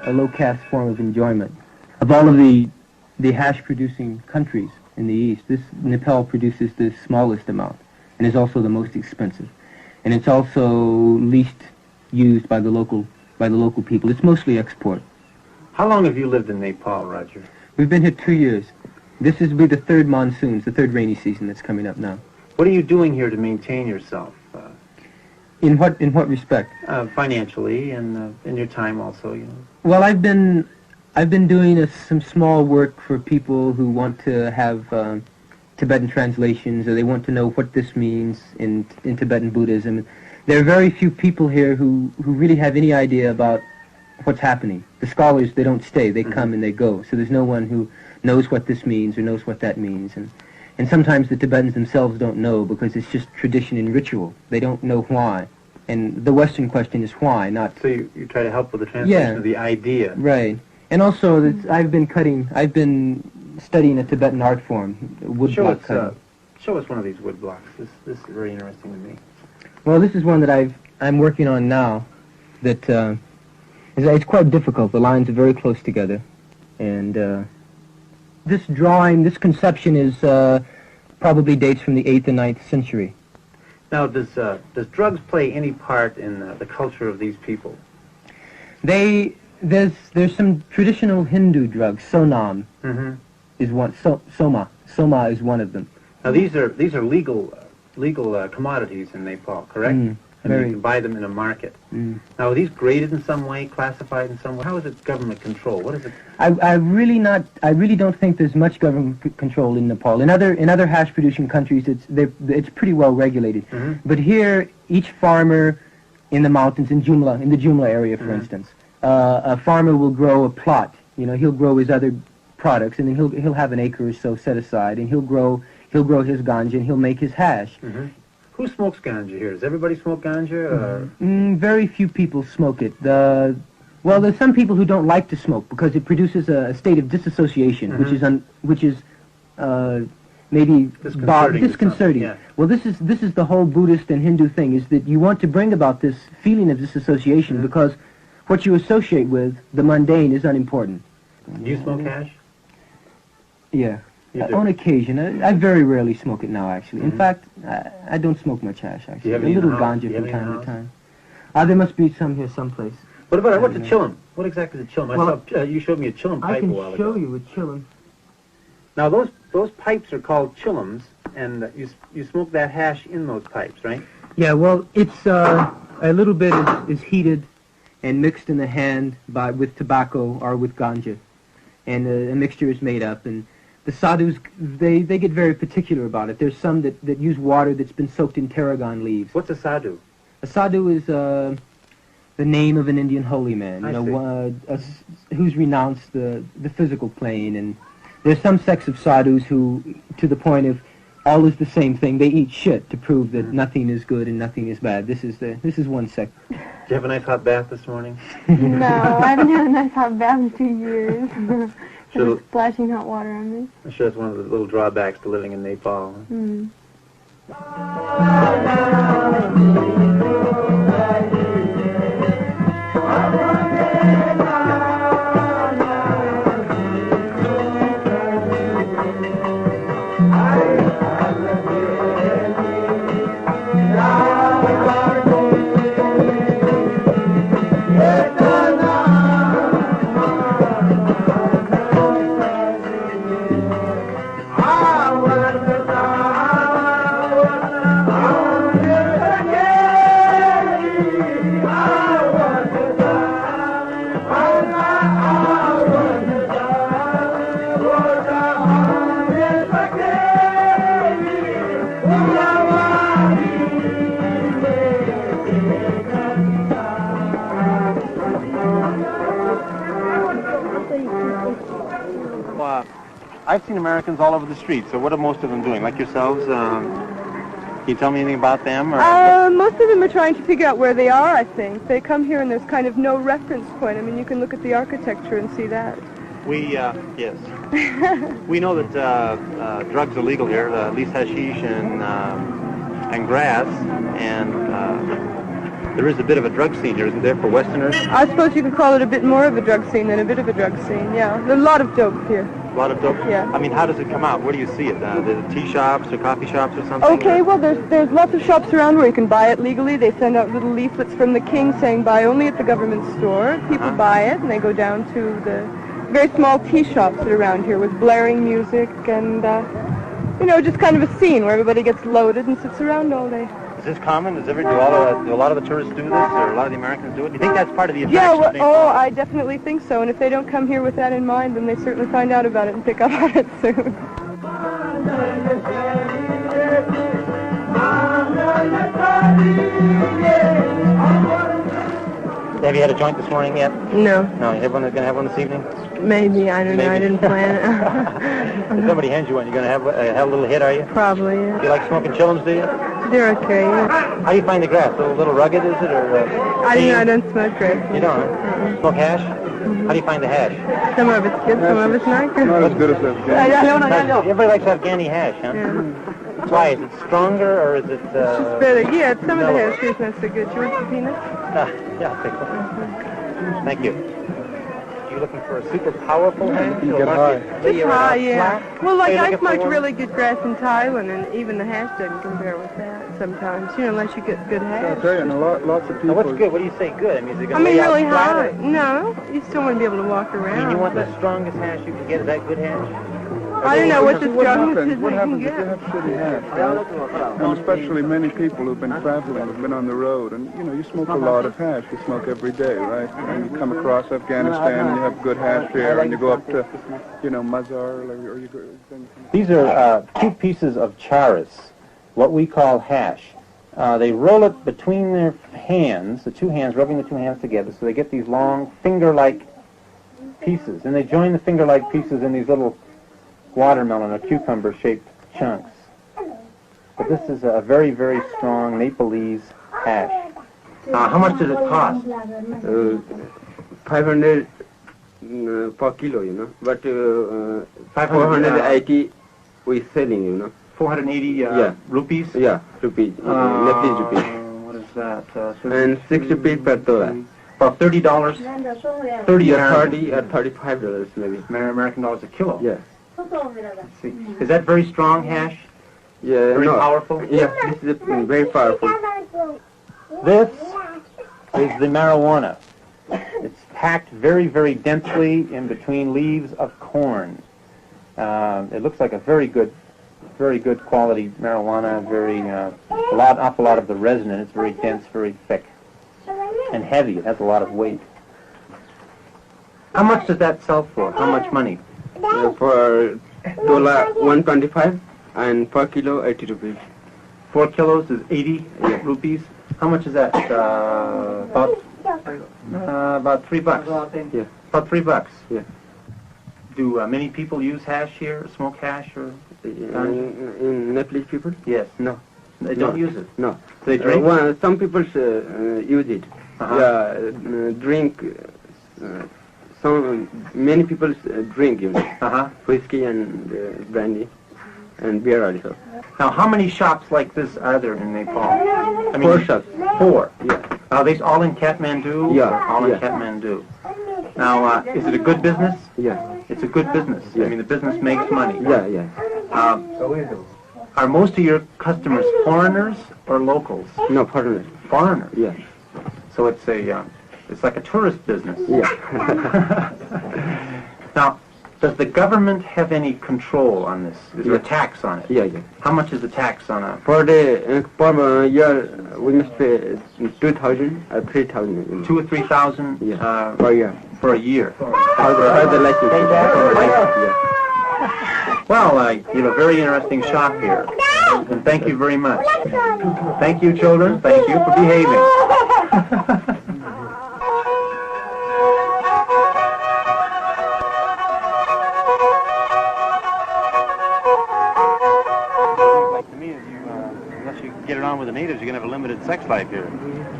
low caste form of enjoyment. Of all of the hash-producing countries in the East, Nepal produces the smallest amount, and is also the most expensive, and it's also least used by the local people. It's mostly export. How long have you lived in Nepal, Roger? We've been here 2 years. This will be the third monsoon, the third rainy season that's coming up now. What are you doing here to maintain yourself? In what respect? Financially, and in your time also, you know. Well, I've been doing some small work for people who want to have Tibetan translations, or they want to know what this means in Tibetan Buddhism. There are very few people here who really have any idea about what's happening. The scholars, they don't stay. They come and they go. So there's no one who knows what this means or knows what that means. And sometimes the Tibetans themselves don't know because it's just tradition and ritual. They don't know why. And the Western question is why, not... So you try to help with the translation of the idea. Right. And also, I've been studying a Tibetan art form, woodblock cutting. Show us one of these wood blocks. This is very interesting to me. Well, this is one that I'm working on now. It's quite difficult. The lines are very close together, and this conception is probably dates from the 8th and 9th century. Now, does drugs play any part in the culture of these people? There's some traditional Hindu drugs. Sonam is one. Soma is one of them. Now, these are legal commodities in Nepal, correct? And you can buy them in a market. Now, are these graded in some way, classified in some way? How is it government control? What is it? I really don't think there's much government control in Nepal. In other hash-producing countries, it's pretty well regulated. But here, each farmer in the mountains, in the Jumla area, for instance, a farmer will grow a plot. You know, he'll grow his other products, and then he'll have an acre or so set aside, and he'll grow his ganja, and he'll make his hash. Who smokes ganja here? Does everybody smoke ganja? Or? Very few people smoke it. Well, there's some people who don't like to smoke because it produces a state of disassociation, which is maybe disconcerting. Yeah. Well, this is the whole Buddhist and Hindu thing, is that you want to bring about this feeling of disassociation because what you associate with, the mundane, is unimportant. Do you smoke hash? Yeah. On occasion. I very rarely smoke it now, actually. In fact, I don't smoke much hash, actually. A little ganja from time to time. There must be some here someplace. What about what's a chillum? What exactly is a chillum? I saw you showed me a chillum pipe a while ago. I can show you a chillum. Now, those pipes are called chillums, and you smoke that hash in those pipes, right? Yeah, well, it's a little bit is heated and mixed in the hand with tobacco or with ganja. And a mixture is made up, and the sadhus, they get very particular about it. There's some that use water that's been soaked in tarragon leaves. What's a sadhu? A sadhu is the name of an Indian holy man, who's renounced the physical plane. And there's some sects of sadhus who, to the point of all is the same thing, they eat shit to prove that nothing is good and nothing is bad. This is one sect. Did you have a nice hot bath this morning? No, I haven't had a nice hot bath in 2 years. Just splashing hot water on me. I'm sure that's one of the little drawbacks to living in Nepal. I've seen Americans all over the street, so what are most of them doing? Like yourselves? Can you tell me anything about them? Or? Most of them are trying to figure out where they are, I think. They come here and there's kind of no reference point. I mean, you can look at the architecture and see that. Yes. We know that drugs are legal here, at least hashish and grass, and There is a bit of a drug scene here, isn't there, for Westerners? I suppose you could call it a bit more of a drug scene than a bit of a drug scene, yeah. There's a lot of dope here. A lot of dope? Yeah. I mean, how does it come out? Where do you see it? The tea shops or coffee shops or something? Okay, well, there's lots of shops around where you can buy it legally. They send out little leaflets from the king saying buy only at the government store. People buy it, and they go down to the very small tea shops that are around here with blaring music and, you know, just kind of a scene where everybody gets loaded and sits around all day. Is this common? Do a lot of the tourists do this, or a lot of the Americans do it? Do you think that's part of the attraction? Yeah, well, I definitely think so. And if they don't come here with that in mind, then they certainly find out about it and pick up on it soon. Have you had a joint this morning yet? No. No, you going to have one this evening? Maybe, I don't know. I didn't plan it. If somebody hands you one, you're going to have a little hit, are you? Probably, yeah. Do you like smoking chillums, do you? They're okay, yeah. How do you find the grass? A little rugged, is it, or? I don't smoke grass. You don't? Huh? Smoke hash? How do you find the hash? Some of it's good, some of it's not good. Not as good as Afghani. Everybody likes Afghani hash, huh? Yeah. Why? Is it stronger, or is it... It's just better. Yeah, some of the hash is not so good. You want some peanuts? Yeah, I'll take one. Thank you. You looking for a super powerful hash? You get high. Just high, yeah. Flat? Well, like Are you I looking for smoked one? really good grass in Thailand, and even the hash doesn't compare with that sometimes, you know, unless you get good I'll hash. tell you, and lots of people... Now, what's good? What do you say good? I mean, is it I going to mean, lay out really flat, high. or- No, you still want to be able to walk I around. mean, you want the strongest hash you can get? Is that good hash? I don't know what the What strongest happens, is what I can happens if you get. have shitty hash, right? And especially many people who've been traveling, who've been on the road, and, you know, you smoke a lot of hash. You smoke every day, right? And you come across Afghanistan, and you have good hash here, and you go up to, you know, Mazar, or you go... These are 2 pieces of charas, what we call hash. They roll it between their hands, the 2 hands, rubbing the 2 hands together, so they get these long finger-like pieces. And they join the finger-like pieces in these little watermelon or cucumber-shaped chunks. But this is a very, very strong Nepalese hash. How much does it cost? 500 per kilo, you know, but 480 we selling, you know. 480 rupees? Yeah, rupees, Nepalese rupees. What is that? And 60 per tola. About $30? 30 Yeah, 30 or $35 maybe. American dollars a kilo. Yeah. Let's see. Is that very strong hash? Yeah, Very no. powerful? Yeah, this is very powerful. This is the marijuana. It's packed very, very densely in between leaves of corn. It looks like a very good quality marijuana. Awful lot of the resin in it. It's very dense, very thick, and heavy. It has a lot of weight. How much does that sell for? How much money? For tola 125 and per kilo 80 rupees. 4 kilos is 80 rupees. How much is that? About $3. Yeah. About $3. Yeah. Do many people use hash here, smoke hash, or? In Nepalese people? Yes. No. They don't use it. No. They drink? Well, some people use it. Yeah, drink. Many people drink, you know, whiskey and brandy and beer also. Now, how many shops like this are there in Nepal? I mean, 4 shops. 4. Yeah. Are they all in Kathmandu? Yeah, Or all in yeah. Kathmandu. Now, is it a good business? Yeah. It's a good business. Yeah. I mean, the business makes money. Yeah, yeah. Are most of your customers foreigners or locals? No, foreigners. Foreigners. Yeah. So it's like a tourist business. Yeah. Now, does the government have any control on this? Is there a tax on it? Yeah, yeah. How much is the tax on a... Per year, we must pay 2,000 or 3,000. 2,000 or 3,000 Per year. for a year. For the license. Yeah. Well, you have a very interesting shop here, and thank you very much. Thank you, children. Thank you for behaving. Unless you get it on with the natives, you're going to have a limited sex life here.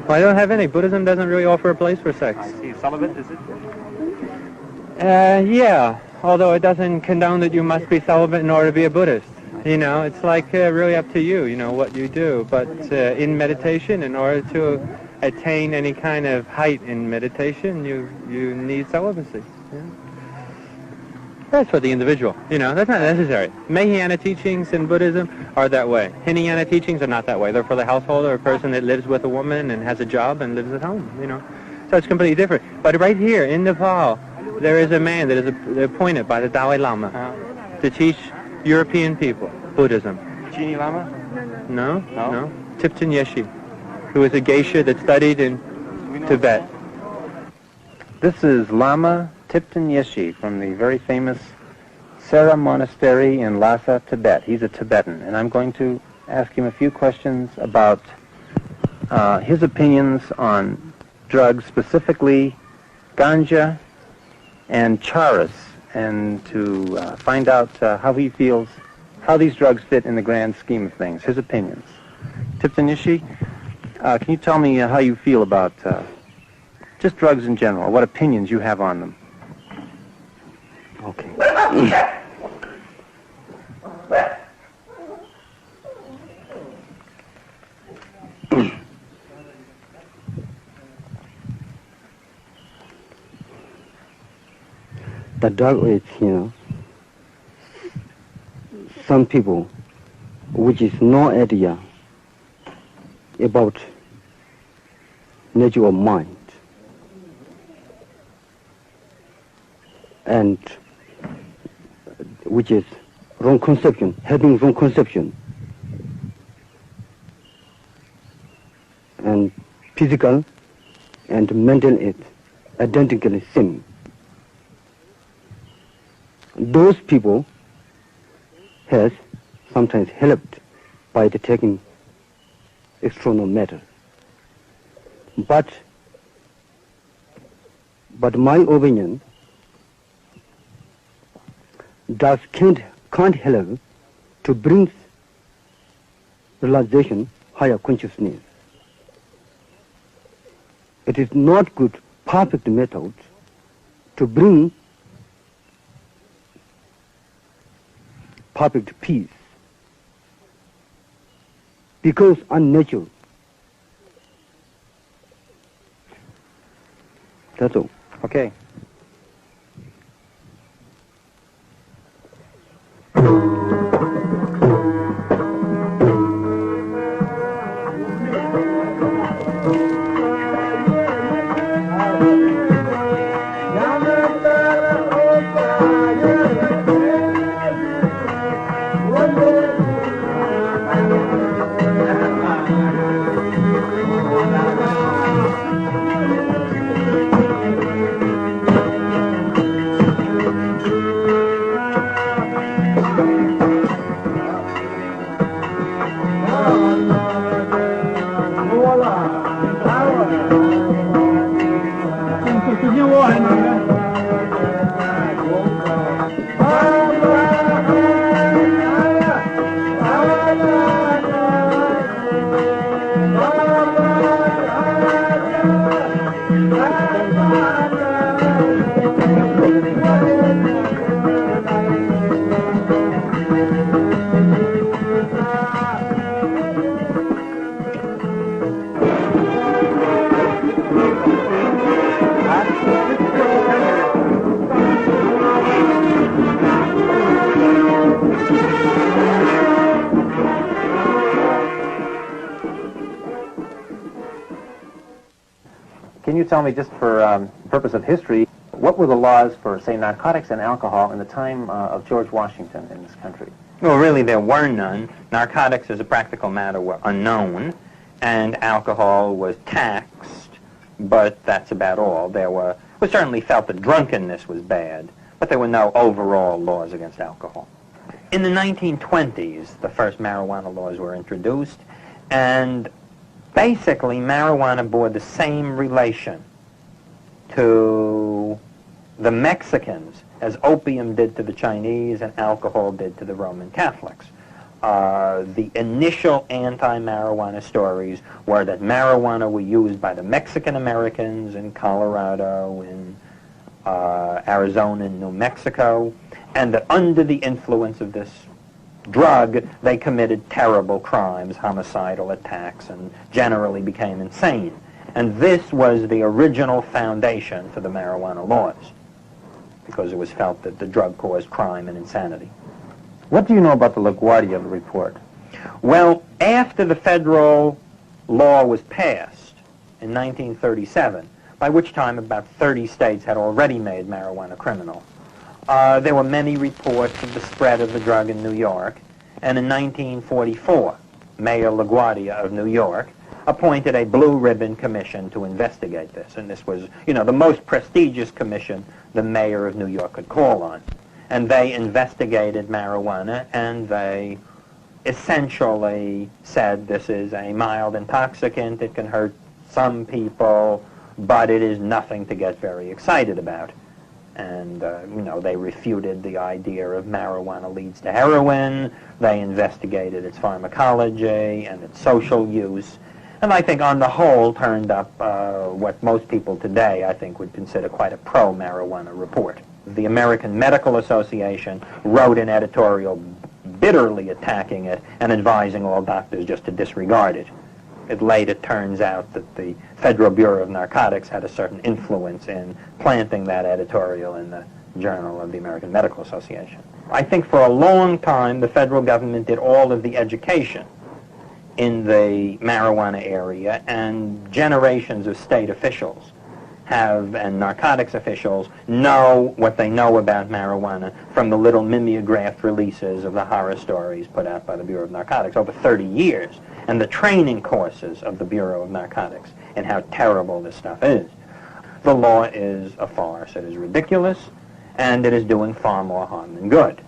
Well, I don't have any. Buddhism doesn't really offer a place for sex. I see. Celibate, is it? Yeah, although it doesn't condone that you must be celibate in order to be a Buddhist. You know, it's like really up to you, you know, what you do. But in meditation, in order to attain any kind of height in meditation, you need celibacy. Yeah. That's for the individual. That's not necessary. Mahayana teachings in Buddhism are that way. Hinayana teachings are not that way. They're for the householder, a person that lives with a woman and has a job and lives at home. So it's completely different. But right here in Nepal, there is a man that is appointed by the Dalai Lama to teach European people Buddhism. Chini Lama? No. Thipten Yeshi, who is a geisha that studied in Tibet. This is Lama Thipten Yeshi from the very famous Sera Monastery in Lhasa, Tibet. He's a Tibetan, and I'm going to ask him a few questions about his opinions on drugs, specifically ganja and charas, and to find out how he feels, how these drugs fit in the grand scheme of things, his opinions. Thipten Yeshi, can you tell me how you feel about just drugs in general, what opinions you have on them? Okay. The drug is, some people which is no idea about nature of mind, and which is wrong conception, having wrong conception, and physical and mental is identically same. Those people has sometimes helped by the taking external matter. But my opinion, drugs can't help to bring realization, higher consciousness. It is not good, perfect method to bring perfect peace, because unnatural. That's all. Okay. Can you tell me, just for purpose of history, what were the laws for, say, narcotics and alcohol in the time of George Washington in this country? Well, really, there were none. Narcotics, as a practical matter, were unknown, and alcohol was taxed, but that's about all. We certainly felt that drunkenness was bad, but there were no overall laws against alcohol. In the 1920s, the first marijuana laws were introduced, and basically, marijuana bore the same relation to the Mexicans as opium did to the Chinese and alcohol did to the Roman Catholics. The initial anti-marijuana stories were that marijuana were used by the Mexican Americans in Colorado, in Arizona, and New Mexico, and that under the influence of this drug, they committed terrible crimes, homicidal attacks, and generally became insane. And this was the original foundation for the marijuana laws, because it was felt that the drug caused crime and insanity. What do you know about the LaGuardia report? Well, after the federal law was passed in 1937, by which time about 30 states had already made marijuana criminal, there were many reports of the spread of the drug in New York, and in 1944, Mayor LaGuardia of New York appointed a blue ribbon commission to investigate this, and this was, you know, the most prestigious commission the mayor of New York could call on. And they investigated marijuana, and they essentially said this is a mild intoxicant, it can hurt some people, but it is nothing to get very excited about. And, you know, they refuted the idea of marijuana leads to heroin, they investigated its pharmacology and its social use, and I think on the whole turned up what most people today, I think, would consider quite a pro-marijuana report. The American Medical Association wrote an editorial bitterly attacking it and advising all doctors just to disregard it. It later turns out that the Federal Bureau of Narcotics had a certain influence in planting that editorial in the Journal of the American Medical Association. I think for a long time the federal government did all of the education in the marijuana area, and generations of state officials and narcotics officials know what they know about marijuana from the little mimeographed releases of the horror stories put out by the Bureau of Narcotics over 30 years, and the training courses of the Bureau of Narcotics and how terrible this stuff is. The law is a farce, it is ridiculous, and it is doing far more harm than good.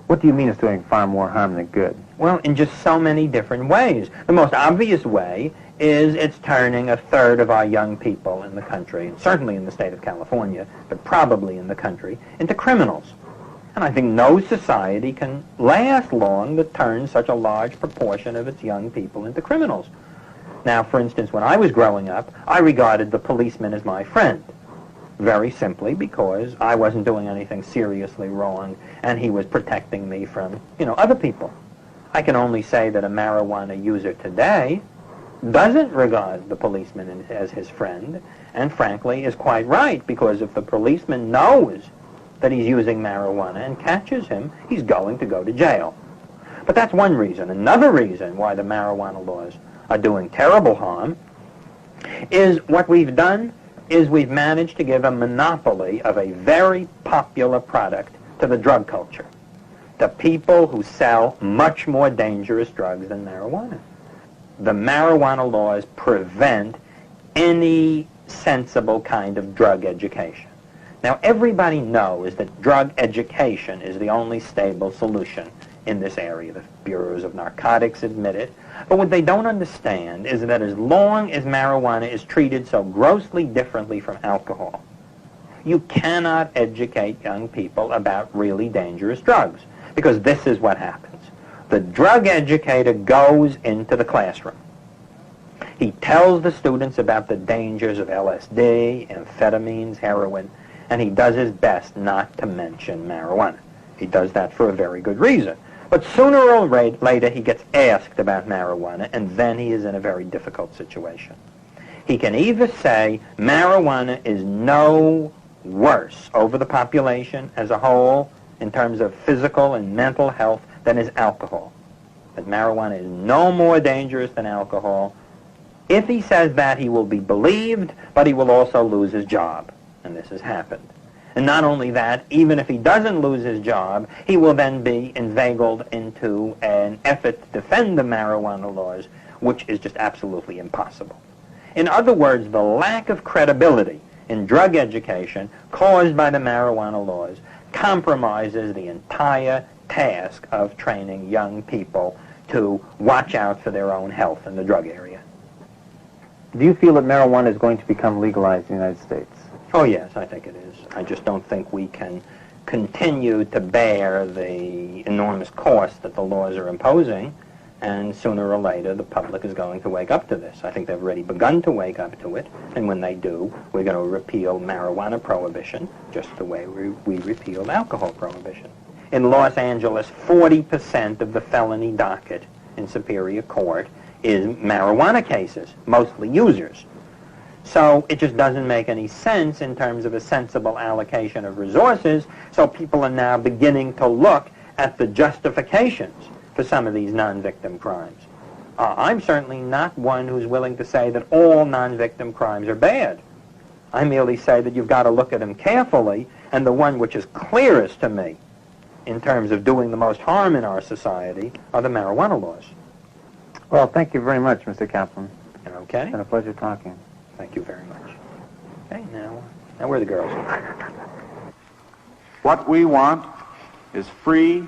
What do you mean it's doing far more harm than good? Well, in just so many different ways. The most obvious way is it's turning a third of our young people in the country, and certainly in the state of California, but probably in the country, into criminals. And I think no society can last long that turns such a large proportion of its young people into criminals. Now, for instance, when I was growing up, I regarded the policeman as my friend, very simply because I wasn't doing anything seriously wrong, and he was protecting me from, you know, other people. I can only say that a marijuana user today doesn't regard the policeman as his friend, and frankly is quite right, because if the policeman knows that he's using marijuana and catches him, he's going to go to jail. But that's one reason. Another reason why the marijuana laws are doing terrible harm is what we've done is we've managed to give a monopoly of a very popular product to the drug culture, the people who sell much more dangerous drugs than marijuana. The marijuana laws prevent any sensible kind of drug education. Now, everybody knows that drug education is the only stable solution in this area. The bureaus of narcotics admit it. But what they don't understand is that as long as marijuana is treated so grossly differently from alcohol, you cannot educate young people about really dangerous drugs, because this is what happens. The drug educator goes into the classroom. He tells the students about the dangers of LSD, amphetamines, heroin, and he does his best not to mention marijuana. He does that for a very good reason. But sooner or later he gets asked about marijuana, and then he is in a very difficult situation. He can either say marijuana is no worse over the population as a whole in terms of physical and mental health than is alcohol, that marijuana is no more dangerous than alcohol. If he says that, he will be believed, but he will also lose his job, and this has happened. And not only that, even if he doesn't lose his job, he will then be inveigled into an effort to defend the marijuana laws, which is just absolutely impossible. In other words, the lack of credibility in drug education caused by the marijuana laws compromises the entire task of training young people to watch out for their own health in the drug area. Do you feel that marijuana is going to become legalized in the United States? Oh, yes, I think it is. I just don't think we can continue to bear the enormous cost that the laws are imposing, and sooner or later the public is going to wake up to this. I think they've already begun to wake up to it, and when they do, we're going to repeal marijuana prohibition just the way we repealed alcohol prohibition. In Los Angeles, 40% of the felony docket in Superior Court is marijuana cases, mostly users. So it just doesn't make any sense in terms of a sensible allocation of resources. So people are now beginning to look at the justifications for some of these non-victim crimes. I'm certainly not one who's willing to say that all non-victim crimes are bad. I merely say that you've got to look at them carefully, and the one which is clearest to me in terms of doing the most harm in our society are the marijuana laws. Well, thank you very much, Mr. Kaplan. Okay? It's been a pleasure talking. Thank you very much. Okay, now where are the girls? What we want is free,